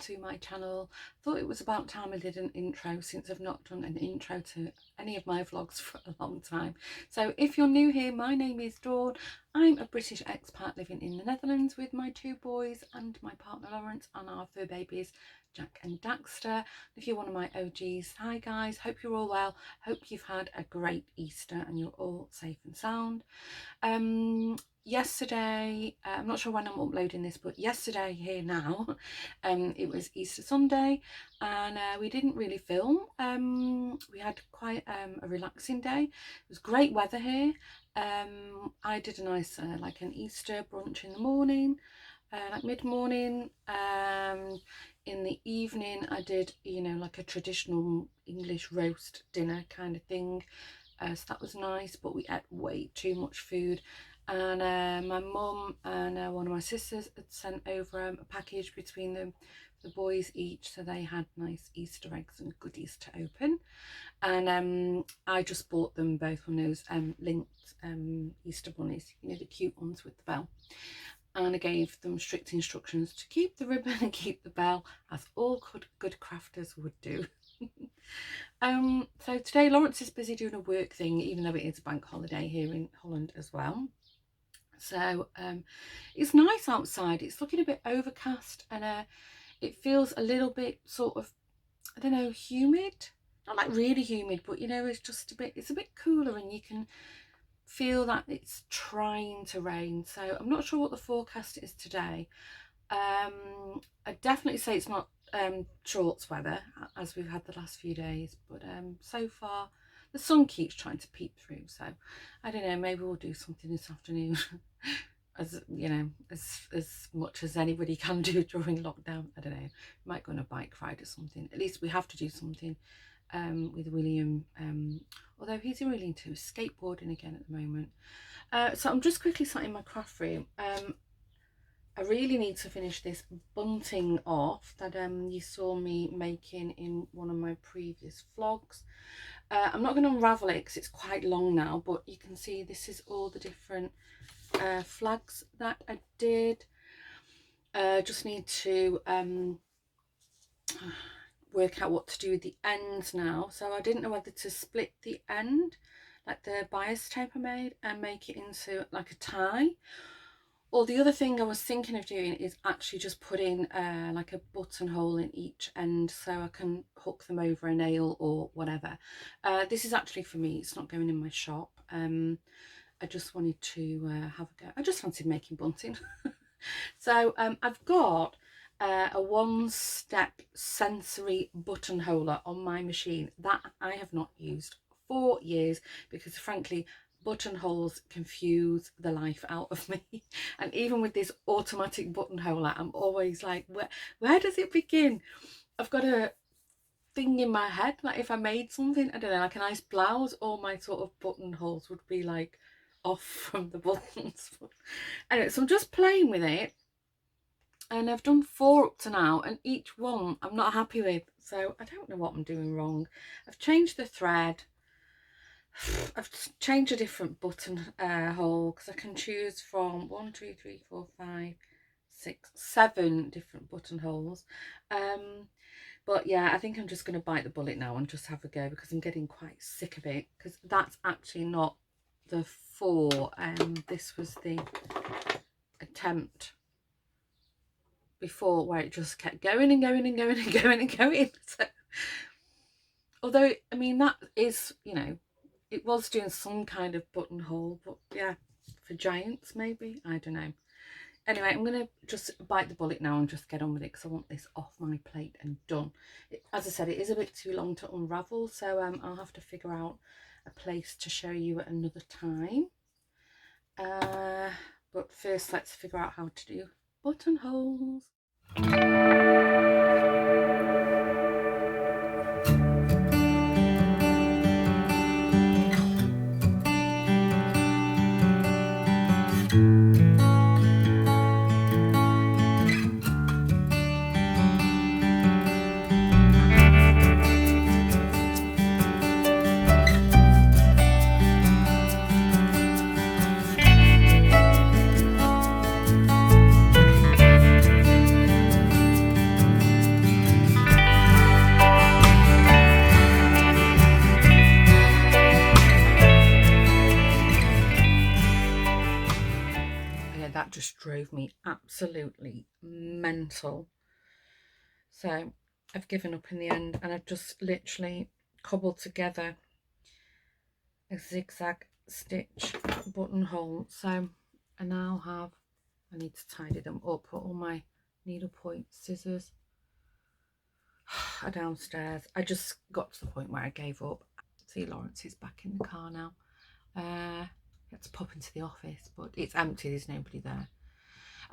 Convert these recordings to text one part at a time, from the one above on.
to my channel. Thought it was about time I did an intro, since I've not done an intro to any of my vlogs for a long time. So if you're new here, my name is Dawn. I'm a British expat living in the Netherlands with my 2 boys and my partner Lawrence and our fur babies Jack and Daxter. If you're one of my OGs, hi guys, hope you're all well. Hope you've had a great Easter and you're all safe and sound. Yesterday, I'm not sure when I'm uploading this, but yesterday here now, it was Easter Sunday, and we didn't really film. We had quite a relaxing day. It was great weather here. I did a nice like an Easter brunch in the morning, like mid-morning. In the evening I did, you know, like a traditional English roast dinner kind of thing. So that was nice, but we ate way too much food. And my mum and one of my sisters had sent over a package between them, the boys each, so they had nice Easter eggs and goodies to open. And I just bought them both one of those linked Easter bunnies, you know, the cute ones with the bell. And I gave them strict instructions to keep the ribbon and keep the bell, as all good crafters would do. So today Lawrence is busy doing a work thing, even though it is a bank holiday here in Holland as well. So it's nice outside. It's looking a bit overcast, and it feels a little bit sort of, I don't know, humid. Not like really humid, but you know, it's just a bit, it's a bit cooler, and you can feel that it's trying to rain. So I'm not sure what the forecast is today. I'd definitely say it's not shorts weather as we've had the last few days, but so far the sun keeps trying to peep through, so I don't know, maybe we'll do something this afternoon. As you know, as much as anybody can do during lockdown. I don't know, might go on a bike ride or something. At least we have to do something with William, although he's really into skateboarding again at the moment. So I'm just quickly sat in my craft room. I really need to finish this bunting off that you saw me making in one of my previous vlogs. I'm not going to unravel it because it's quite long now, but you can see this is all the different flags that I did. Just need to work out what to do with the ends now. So I didn't know whether to split the end like the bias tape I made and make it into like a tie, or the other thing I was thinking of doing is actually just putting like a buttonhole in each end so I can hook them over a nail or whatever. This is actually for me, it's not going in my shop. I just wanted to have a go. I just wanted making bunting. So I've got a one-step sensory buttonholer on my machine that I have not used for years because frankly buttonholes confuse the life out of me. And even with this automatic buttonholer, I'm always like, where does it begin? I've got a thing in my head that if I made something, I don't know, like a nice blouse, all my sort of buttonholes would be like off from the buttons. Anyway, so I'm just playing with it, and I've done 4 up to now, and each one I'm not happy with, so I don't know what I'm doing wrong. I've changed the thread. I've changed a different button hole because I can choose from 1, 2, 3, 4, 5, 6, 7 different buttonholes. But yeah, I think I'm just going to bite the bullet now and just have a go because I'm getting quite sick of it, because that's actually not the 4. This was the attempt before where it just kept going and going and going and going and going. So, although I mean that is, you know, it was doing some kind of buttonhole, but yeah, for giants maybe, I don't know. Anyway, I'm going to just bite the bullet now and just get on with it because I want this off my plate and done. As I said, it is a bit too long to unravel, so I'll have to figure out a place to show you at another time. But first let's figure out how to do buttonholes. that just drove me absolutely mental. So I've given up in the end, and I've just literally cobbled together a zigzag stitch buttonhole. So I now have, I need to tidy them up, put all my needlepoint scissors are downstairs. I just got to the point where I gave up. See, Lawrence is back in the car now. Had to pop into the office, but it's empty, there's nobody there.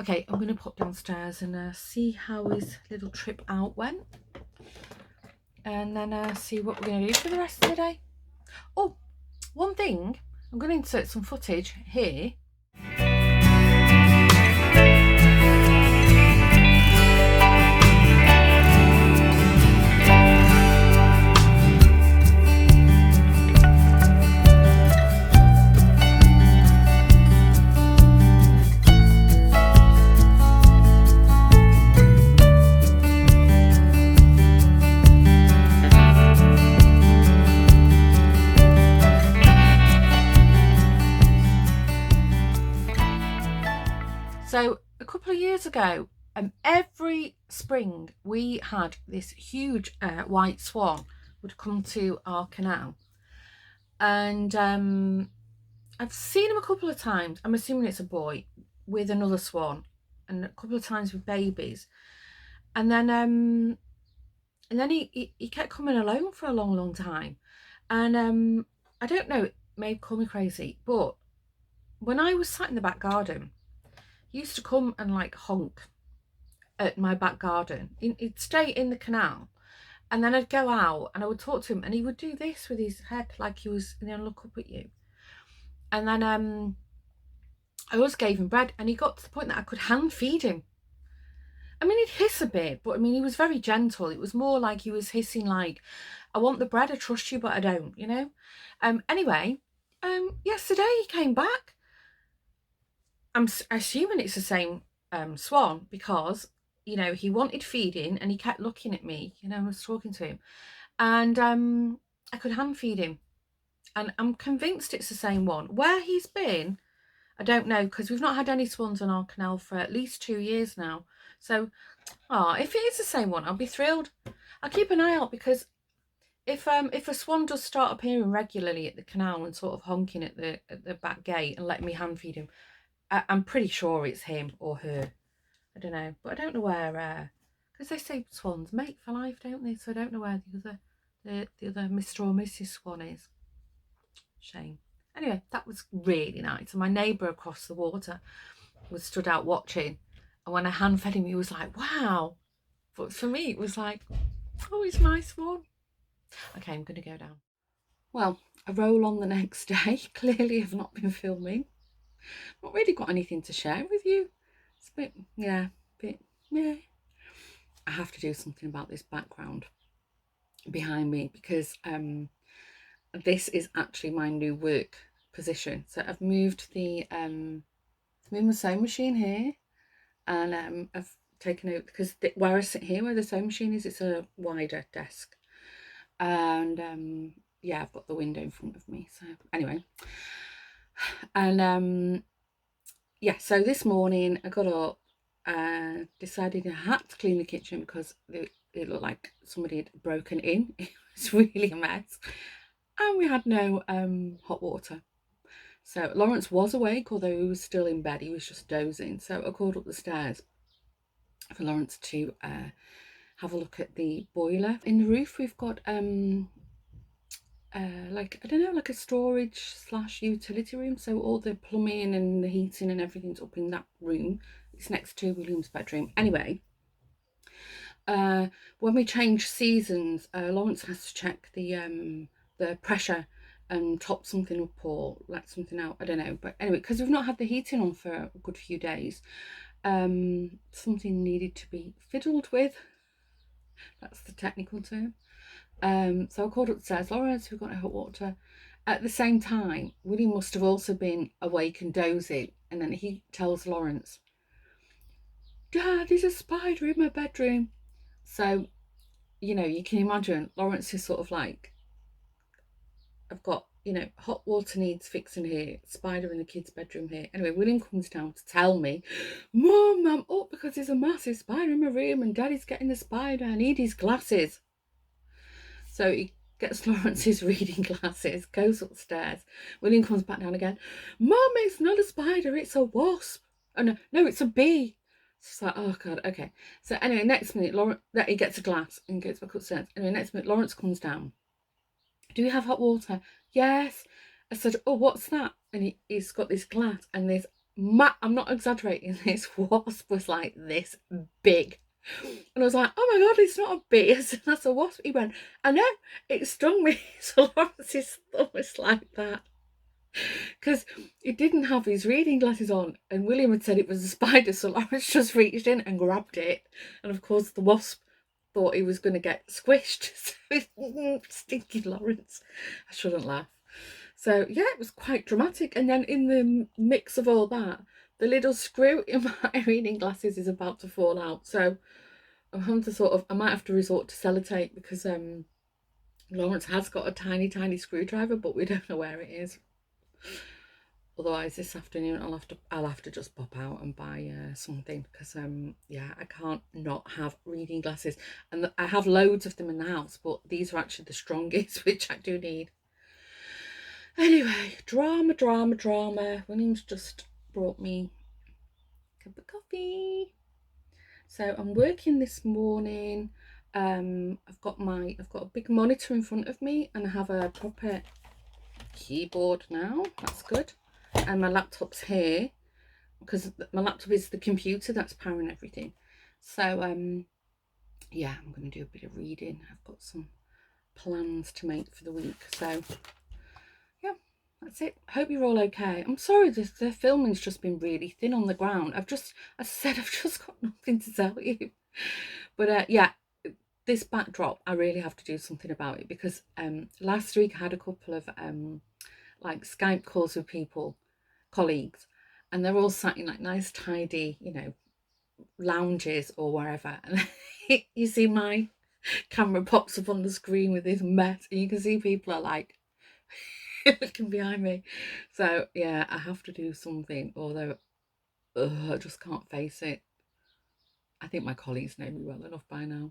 Okay, I'm going to pop downstairs and see how his little trip out went, and then see what we're going to do for the rest of the day. Oh, one thing, I'm going to insert some footage here. So a couple of years ago, every spring we had this huge white swan would come to our canal, and I've seen him a couple of times. I'm assuming it's a boy with another swan, and a couple of times with babies, and then he kept coming alone for a long time, and I don't know, it may call me crazy, but when I was sat in the back garden, he used to come and like honk at my back garden. He'd stay in the canal, and then I'd go out and I would talk to him, and he would do this with his head, like he was, look up at you. And then I always gave him bread, and he got to the point that I could hand feed him. I mean, he'd hiss a bit, but I mean, he was very gentle. It was more like he was hissing like, I want the bread, I trust you, but I don't, Anyway, yesterday he came back. I'm assuming it's the same swan, because, he wanted feeding and he kept looking at me, I was talking to him, and I could hand feed him. And I'm convinced it's the same one. Where he's been, I don't know, because we've not had any swans on our canal for at least 2 years now. So, if it is the same one, I'll be thrilled. I'll keep an eye out, because if a swan does start appearing regularly at the canal and sort of honking at the back gate and letting me hand feed him, I'm pretty sure it's him or her. I don't know, but I don't know where, because they say swans mate for life, don't they? So I don't know where the other Mr. or Mrs. Swan is. Shame. Anyway, that was really nice. And my neighbour across the water was stood out watching, and when I hand fed him, he was like, wow. But for me, it was like, oh, it's my swan. Okay, I'm going to go down. Well, I roll on the next day. Clearly I've not been filming. Not really got anything to share with you. It's a bit, yeah. I have to do something about this background behind me, because this is actually my new work position. So I've moved the moved my sewing machine here, and I've taken out, because where I sit here, where the sewing machine is, it's a wider desk, and yeah, I've got the window in front of me. So anyway, and yeah, so this morning I got up, decided I had to clean the kitchen because it looked like somebody had broken in. It was really a mess, and we had no hot water. So Lawrence was awake, although he was still in bed. He was just dozing. So I called up the stairs for Lawrence to have a look at the boiler. In the roof, we've got like, I don't know, like a storage / utility room. So all the plumbing and the heating and everything's up in that room. It's next to William's bedroom. Anyway, when we change seasons, Lawrence has to check the pressure and top something up or let something out. I don't know, but anyway, because we've not had the heating on for a good few days, something needed to be fiddled with. That's the technical term. So I called upstairs, Lawrence, we've got no hot water. At the same time, William must have also been awake and dozing, and then he tells Lawrence, Dad, there's a spider in my bedroom. So, you can imagine Lawrence is sort of like, I've got you know, hot water needs fixing here, spider in the kids' bedroom here. Anyway, William comes down to tell me, Mum, I'm up because there's a massive spider in my room and Daddy's getting the spider. I need his glasses. So he gets Lawrence's reading glasses, goes upstairs. William comes back down again. Mum, it's not a spider, it's a wasp. Oh, no, it's a bee. She's like, oh, God, okay. So anyway, next minute, he gets a glass and goes back upstairs. Anyway, next minute, Lawrence comes down. Do you have hot water? Yes. I said, oh, what's that? And he's got this glass and this, I'm not exaggerating, this wasp was like this big. And I was like, oh my God, it's not a bee. I said, that's a wasp. He went, I know, it stung me. So Lawrence's thumb was like that. Because he didn't have his reading glasses on. And William had said it was a spider. So Lawrence just reached in and grabbed it. And of course, the wasp thought he was going to get squished. So stinky Lawrence. I shouldn't laugh. So yeah, it was quite dramatic. And then in the mix of all that, the little screw in my reading glasses is about to fall out. So I'm having to I might have to resort to sellotape because Lawrence has got a tiny, tiny screwdriver, but we don't know where it is. Otherwise, this afternoon I'll have to just pop out and buy something because yeah, I can't not have reading glasses, and I have loads of them in the house, but these are actually the strongest, which I do need. Anyway, drama. William's just brought me a cup of coffee. So I'm working this morning. I've got a big monitor in front of me, and I have a proper keyboard now. That's good. And my laptop's here because my laptop is the computer that's powering everything. So yeah, I'm going to do a bit of reading. I've got some plans to make for the week. So yeah, that's it. Hope you're all okay. I'm sorry, the filming's just been really thin on the ground. I've just got nothing to tell you. But yeah, this backdrop, I really have to do something about it because last week I had a couple of like Skype calls with colleagues, and they're all sat in like nice tidy, you know, lounges or wherever, and you see my camera pops up on the screen with this mess, and you can see people are like looking behind me. So yeah, I have to do something, although I just can't face it. I think my colleagues know me well enough by now.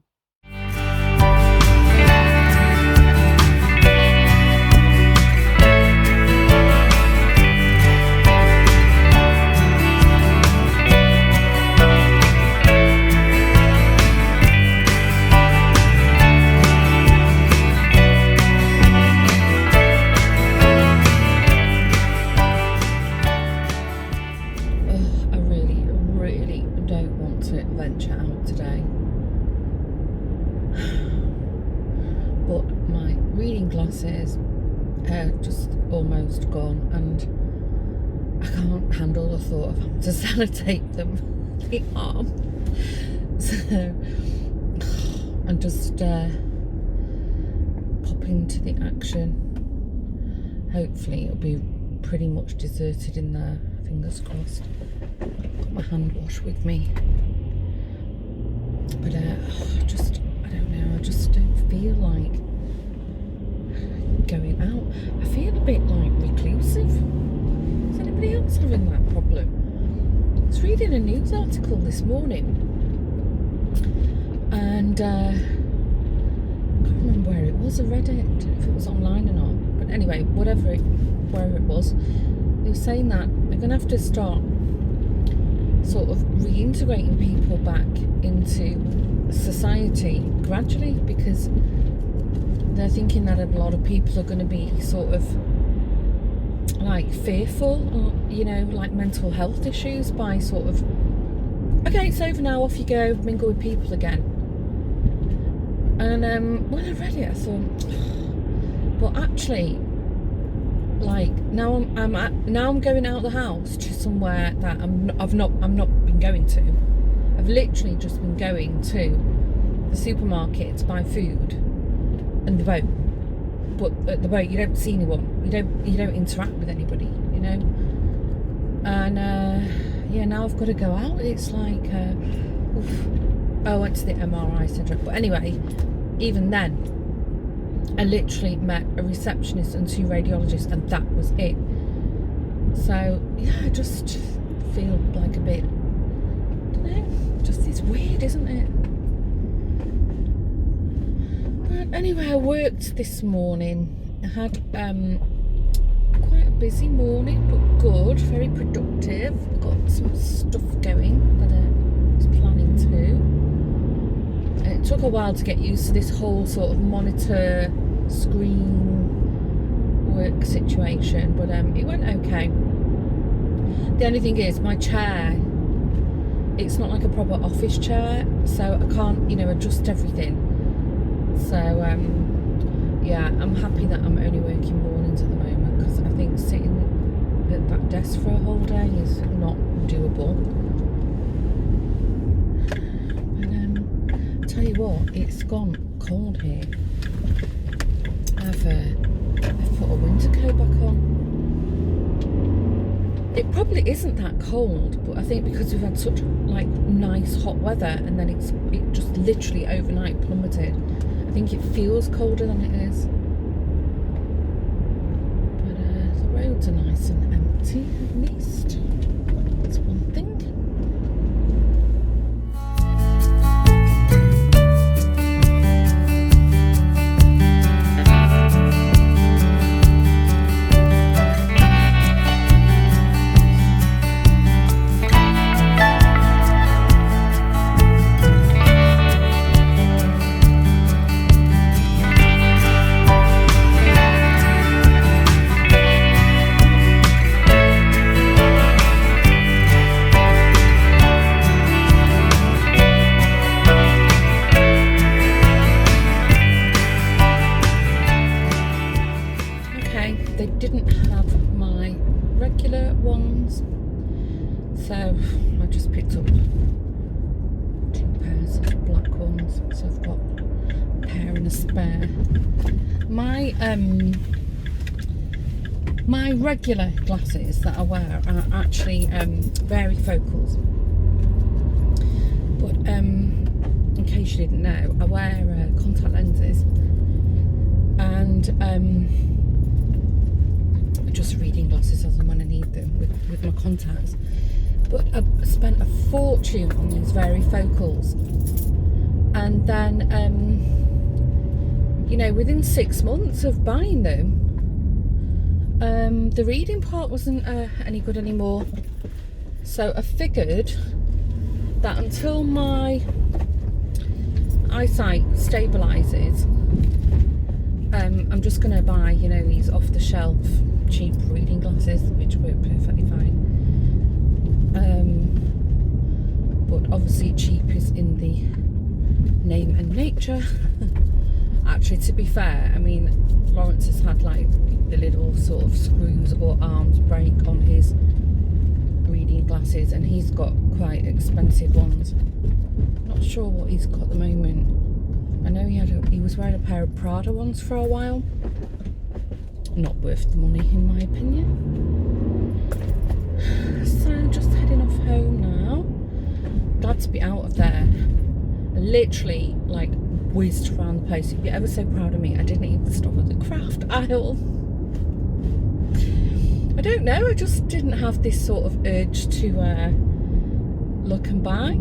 Venture out today, but my reading glasses are just almost gone, and I can't handle the thought of having to sellotape them the arm. So I'm just popping to the action. Hopefully it'll be pretty much deserted in there, fingers crossed. Got my hand wash with me. But I don't know, I just don't feel like going out. I feel a bit like reclusive. Is anybody else having that problem? I was reading a news article this morning, and I can't remember where it was. I read it, if it was online or not. But anyway, wherever it was, they were saying that they're going to have to start sort of reintegrating people back into society gradually, because they're thinking that a lot of people are going to be sort of like fearful, or, you know, like mental health issues, by sort of, okay, it's over now, off you go, mingle with people again. And when I read it, I thought, but actually, like now I'm going out the house to somewhere that I've not been going to. I've literally just been going to the supermarket to buy food and the boat. But at the boat you don't see anyone. You don't interact with anybody, you know. And yeah, now I've got to go out. It's like I went to the MRI centre. But anyway, even then, I literally met a receptionist and 2 radiologists, and that was it. So yeah, I just feel like a bit, I don't know, just it's weird, isn't it? But anyway, I worked this morning. I had quite a busy morning, but good, very productive. Got some stuff going that I was planning to. And it took a while to get used to this whole sort of monitor screen work situation, but it went okay. The only thing is, my chair, it's not like a proper office chair, so I can't, you know, adjust everything. So yeah, I'm happy that I'm only working mornings at the moment, because I think sitting at that desk for a whole day is not doable. And tell you what, it's gone cold here. I've put a winter coat back on. It probably isn't that cold, but I think because we've had such like nice hot weather, and then it just literally overnight plummeted, I think it feels colder than it is. But the roads are nice and empty, at least. That's one thing. They didn't have my regular ones, so I just picked up 2 pairs of black ones, so I've got a pair and a spare. My regular glasses that I wear are actually varifocals, but in case you didn't know, I wear contact lenses, and just reading glasses as and when I need them with my contacts. But I spent a fortune on these varifocals, and then you know, within 6 months of buying them, the reading part wasn't any good anymore. So I figured that until my eyesight stabilizes, I'm just going to buy, you know, these off the shelf cheap reading glasses, which work perfectly fine. But obviously cheap is in the name and nature. Actually, to be fair, I mean, Lawrence has had like the little sort of screws or arms break on his reading glasses, and he's got quite expensive ones. Not sure what he's got at the moment. I know he was wearing a pair of Prada ones for a while. Not worth the money, in my opinion. So just heading off home now. Glad to be out of there. I literally like whizzed around the place. You'd be ever so proud of me. I didn't even stop at the craft aisle. I don't know, I just didn't have this sort of urge to look and buy.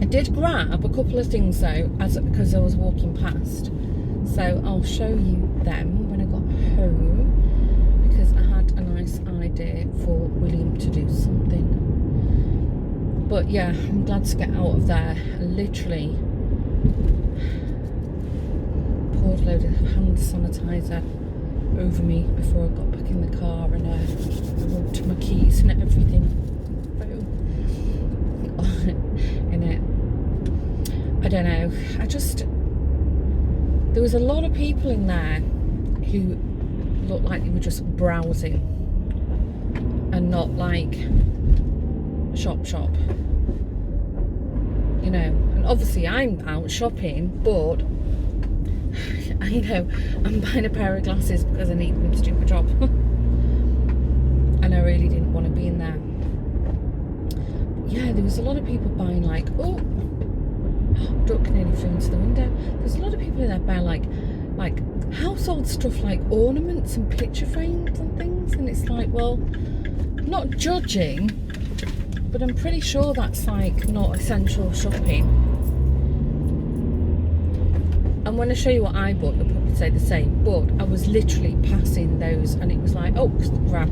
I did grab a couple of things though, because I was walking past. So I'll show you them when I got home, because I had a nice idea for William to do something. But yeah, I'm glad to get out of there. I literally poured a load of hand sanitizer over me before I got back in the car, and I rubbed my keys and everything in it. I don't know, there was a lot of people in there who looked like they were just browsing and not like shop, you know. And obviously I'm out shopping, but I know I'm buying a pair of glasses because I need them to do my job. And I really didn't want to be in there. But yeah, there was a lot of people buying like, oh, duck nearly flew into the window. There's a lot of people in there buying like like household stuff, like ornaments and picture frames and things, and it's like, well, I'm not judging, but I'm pretty sure that's like not essential shopping. And when I show you what I bought, you'll probably say the same, but I was literally passing those and it was like, oh crap.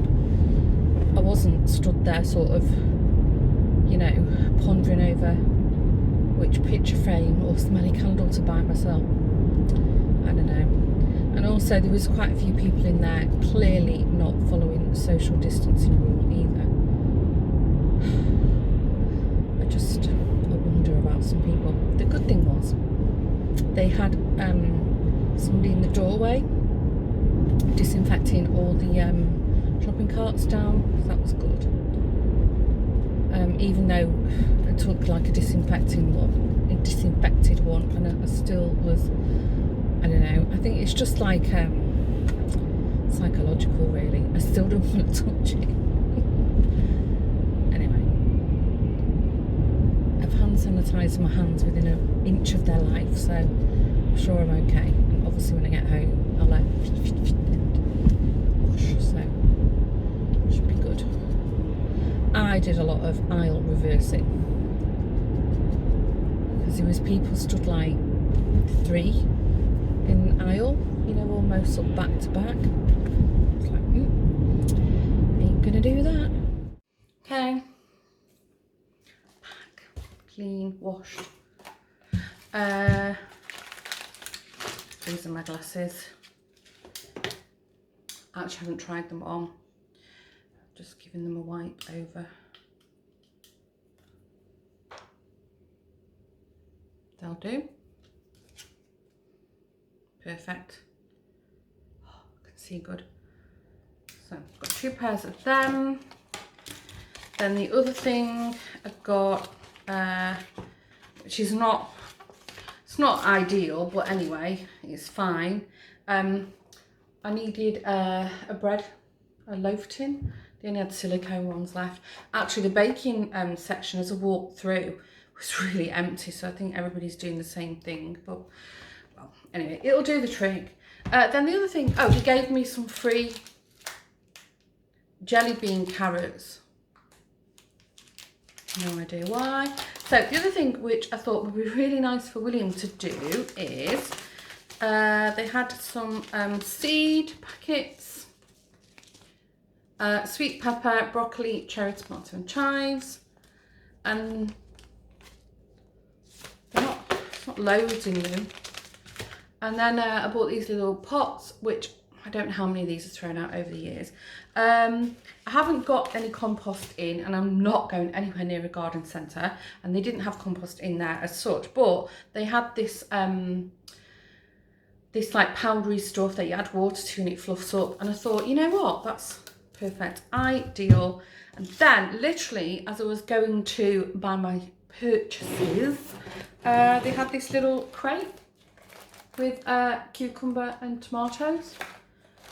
I wasn't stood there sort of, you know, pondering over which picture frame or smelly candle to buy myself. I don't know. And also there was quite a few people in there clearly not following the social distancing rule either. I wonder about some people. The good thing was they had somebody in the doorway disinfecting all the shopping carts down, so that was good. Even though I took like a disinfected one, and I still was, I don't know, I think it's just like psychological really. I still don't want to touch it. Anyway, I've hand sanitised my hands within an inch of their life, so I'm sure I'm okay. And obviously when I get home I'll wash, so should be good. I did a lot of aisle reversing because there was people stood like 3 in aisle, you know, almost sort of back to back. It's like, ain't gonna do that. Okay, pack, clean, washed. These are my glasses. Actually, I haven't tried them on. Just giving them a wipe over. They'll do. Perfect. Oh, I can see good. So I've got 2 pairs of them. Then the other thing I've got, which is not, it's not ideal, but anyway, it's fine. I needed a loaf tin. They only had silicone ones left. Actually, the baking section, as I walked through, was really empty, so I think everybody's doing the same thing. But, well, anyway, it'll do the trick. Then the other thing, oh, he gave me some free jelly bean carrots. No idea why. So the other thing which I thought would be really nice for William to do is they had some seed packets, sweet pepper, broccoli, cherry tomato and chives, and it's not loads in them. And then I bought these little pots, which I don't know how many of these are thrown out over the years. I haven't got any compost in, and I'm not going anywhere near a garden centre, and they didn't have compost in there as such, but they had this this like powdery stuff that you add water to and it fluffs up, and I thought, you know what, that's perfect, ideal. And then literally as I was going to buy my purchases, they had this little crate with cucumber and tomatoes,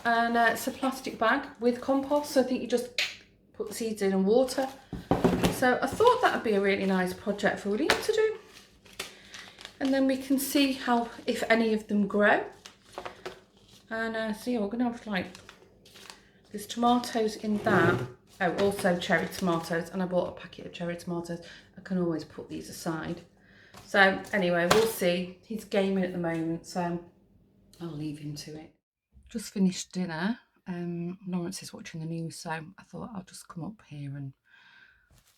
and it's a plastic bag with compost, so I think you just put the seeds in and water. So I thought that would be a really nice project for William to do, and then we can see how, if any of them grow. And so yeah, we're gonna have like, there's tomatoes in that. Oh, also cherry tomatoes, and I bought a packet of cherry tomatoes. I can always put these aside. So anyway, we'll see. He's gaming at the moment, so I'll leave him to it. Just finished dinner. Lawrence is watching the news, so I thought I'll just come up here and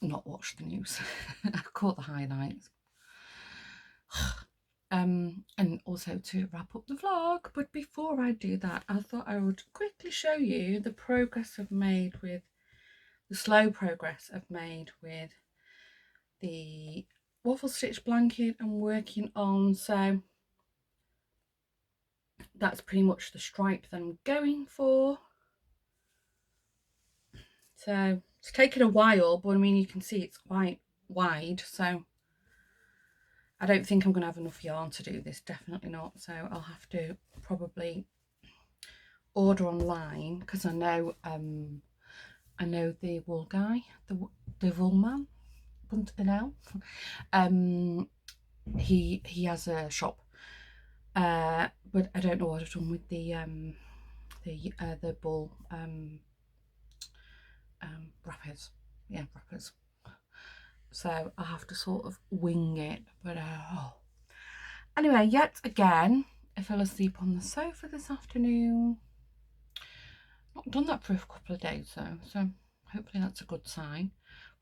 not watch the news. I caught the highlights. And also to wrap up the vlog, but before I do that, I thought I would quickly show you the progress I've made with, the slow progress I've made with the waffle stitch blanket I'm working on. So that's pretty much the stripe that I'm going for. So it's taken a while, but I mean, you can see it's quite wide, so I don't think I'm going to have enough yarn to do this, definitely not. So I'll have to probably order online, because I know the wool guy, the wool man, Bunter the Nail. He has a shop, But I don't know what I've done with the ball wrappers. Yeah, wrappers. So I have to sort of wing it. But anyway, yet again, I fell asleep on the sofa this afternoon. Not done that for a couple of days though, so hopefully that's a good sign.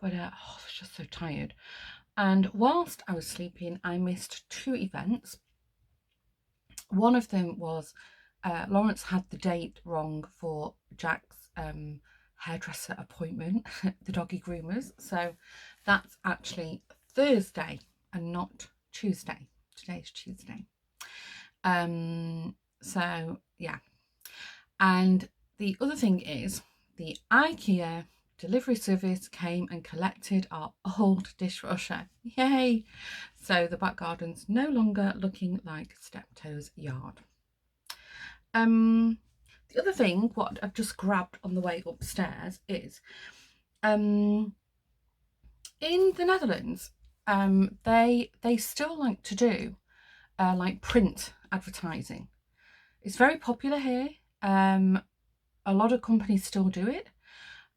But I was just so tired. And whilst I was sleeping, I missed 2 events. One of them was Lawrence had the date wrong for Jack's hairdresser appointment, the doggy groomers. So that's actually Thursday and not Tuesday. Today's Tuesday. So yeah. And the other thing is the IKEA delivery service came and collected our old dishwasher. Yay! So the back garden's no longer looking like Steptoe's yard. The other thing, what I've just grabbed on the way upstairs is, in the Netherlands, they still like to do like print advertising. It's very popular here. A lot of companies still do it.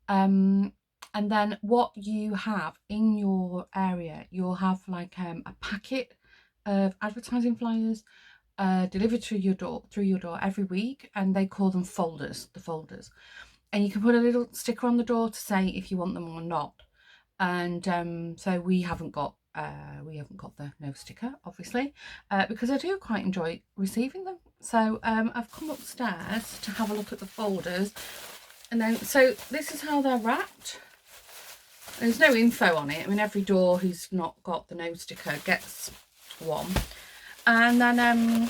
And then what you have in your area, you'll have like a packet of advertising flyers delivered through your door every week, and they call them folders, the folders. And you can put a little sticker on the door to say if you want them or not. And so we haven't got the no sticker, obviously, because I do quite enjoy receiving them. So I've come upstairs to have a look at the folders, and then so this is how they're wrapped. There's no info on it. I mean, every door who's not got the no sticker gets one. And then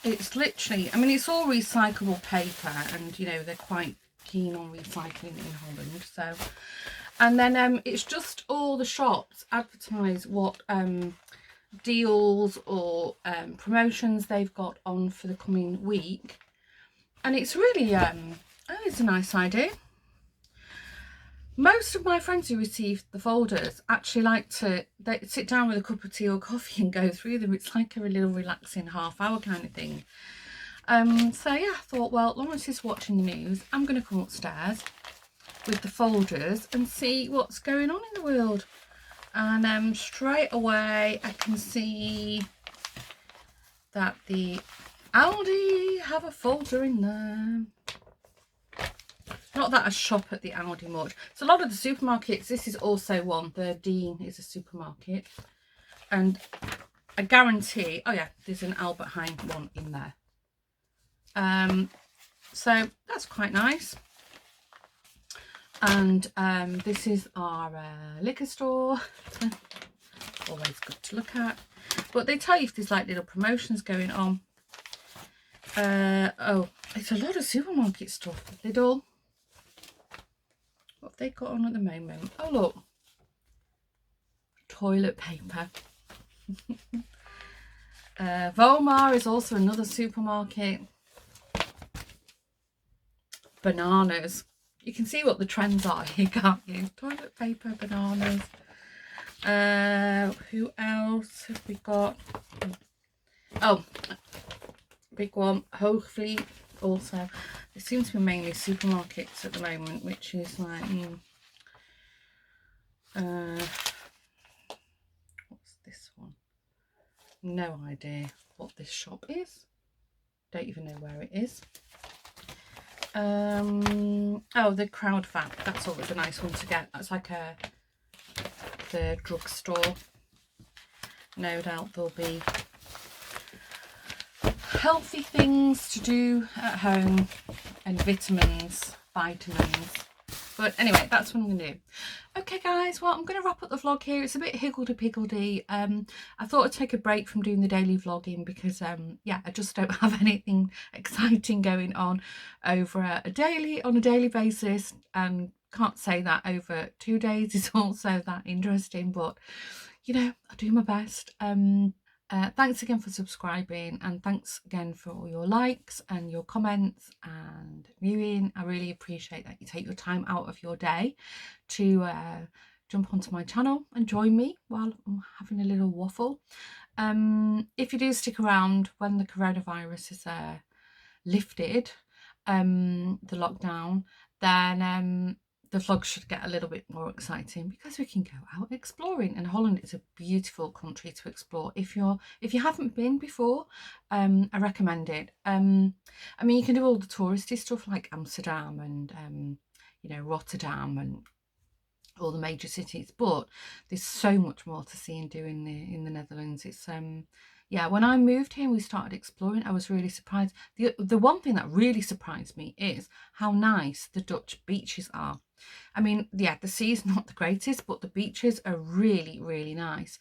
it's literally, I mean, it's all recyclable paper, and you know they're quite keen on recycling in Holland. So, and then it's just all the shops advertise what deals or promotions they've got on for the coming week, and it's really it's a nice idea. Most of my friends who receive the folders actually like to sit down with a cup of tea or coffee and go through them. It's like a little relaxing half-hour kind of thing. So yeah, I thought, well, Lawrence is watching the news. I'm going to come upstairs with the folders and see what's going on in the world. And straight away I can see that the Aldi have a folder in there. Not that I shop at the Aldi much. So a lot of the supermarkets, this is also one. The Dean is a supermarket. And I guarantee, oh yeah, there's an Albert Heijn one in there. So that's quite nice. And this is our liquor store. Always good to look at. But they tell you if there's like little promotions going on. Oh, it's a lot of supermarket stuff. Lidl. What have they got on at the moment? Oh look, toilet paper. Volmar is also another supermarket. Bananas. You can see what the trends are here, can't you? Toilet paper, bananas. Who else have we got? Oh, big one, Hoogvliet. Also, there seems to be mainly supermarkets at the moment, which is like, what's this one? No idea what this shop is. Don't even know where it is. Oh, the Kruidvat. That's always a nice one to get. That's like the drugstore. No doubt there'll be healthy things to do at home and vitamins. But anyway, that's what I'm going to do. Okay, guys, well, I'm going to wrap up the vlog here. It's a bit higgledy-piggledy. I thought I'd take a break from doing the daily vlogging because, yeah, I just don't have anything exciting going on over on a daily basis. And can't say that over 2 days is also that interesting. But, you know, I do my best. Thanks again for subscribing, and thanks again for all your likes and your comments and viewing. I really appreciate that you take your time out of your day to jump onto my channel and join me while I'm having a little waffle. If you do stick around when the coronavirus is lifted, the lockdown, then the vlog should get a little bit more exciting because we can go out exploring, and Holland is a beautiful country to explore. If you haven't been before, I recommend it. I mean, you can do all the touristy stuff like Amsterdam and Rotterdam and all the major cities, but there's so much more to see and do in the Netherlands. It's yeah, when I moved here, we started exploring. I was really surprised. The one thing that really surprised me is how nice the Dutch beaches are. I mean, yeah, the sea's not the greatest, but the beaches are really, really nice,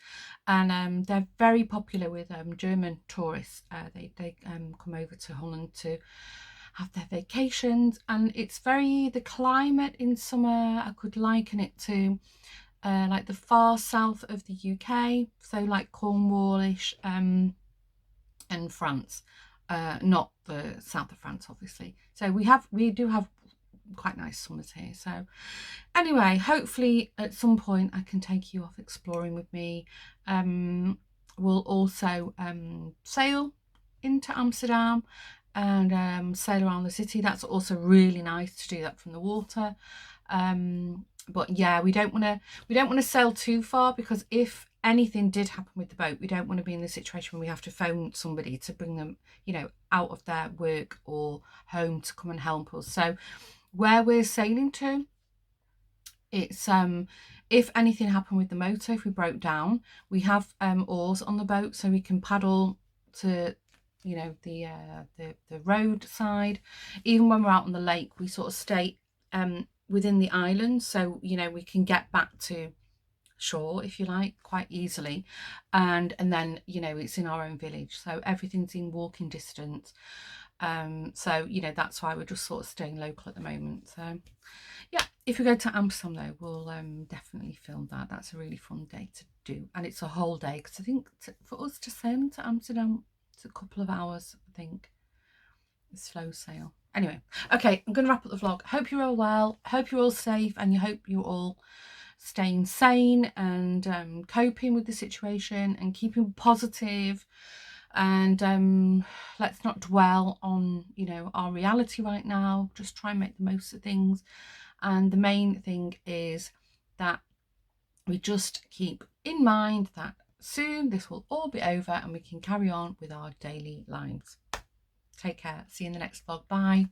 and they're very popular with German tourists. They come over to Holland to have their vacations, and it's the climate in summer, I could liken it to like the far south of the UK, so like Cornwallish and France, not the south of France obviously. So we do have quite nice summers here. So anyway, hopefully at some point I can take you off exploring with me. We'll also sail into Amsterdam and sail around the city. That's also really nice to do that from the water. But yeah, we don't want to sail too far, because if anything did happen with the boat, we don't want to be in the situation where we have to phone somebody to bring them, out of their work or home to come and help us. So where we're sailing to, it's if anything happened with the motor, if we broke down, we have oars on the boat, so we can paddle to the road side. Even when we're out on the lake, we sort of stay within the island, so we can get back to shore, if you like, quite easily, and then it's in our own village, so everything's in walking distance. So that's why we're just sort of staying local at the moment. So yeah, if we go to Amsterdam though, we'll definitely film that. That's a really fun day to do, and it's a whole day, because I think for us to sail into Amsterdam, it's a couple of hours, I think, a slow sail. Anyway, okay, I'm going to wrap up the vlog. Hope you're all well, hope you're all safe, and you hope you're all staying sane and coping with the situation and keeping positive. And let's not dwell on our reality right now. Just try and make the most of things. And the main thing is that we just keep in mind that soon this will all be over and we can carry on with our daily lives. Take care. See you in the next vlog. Bye.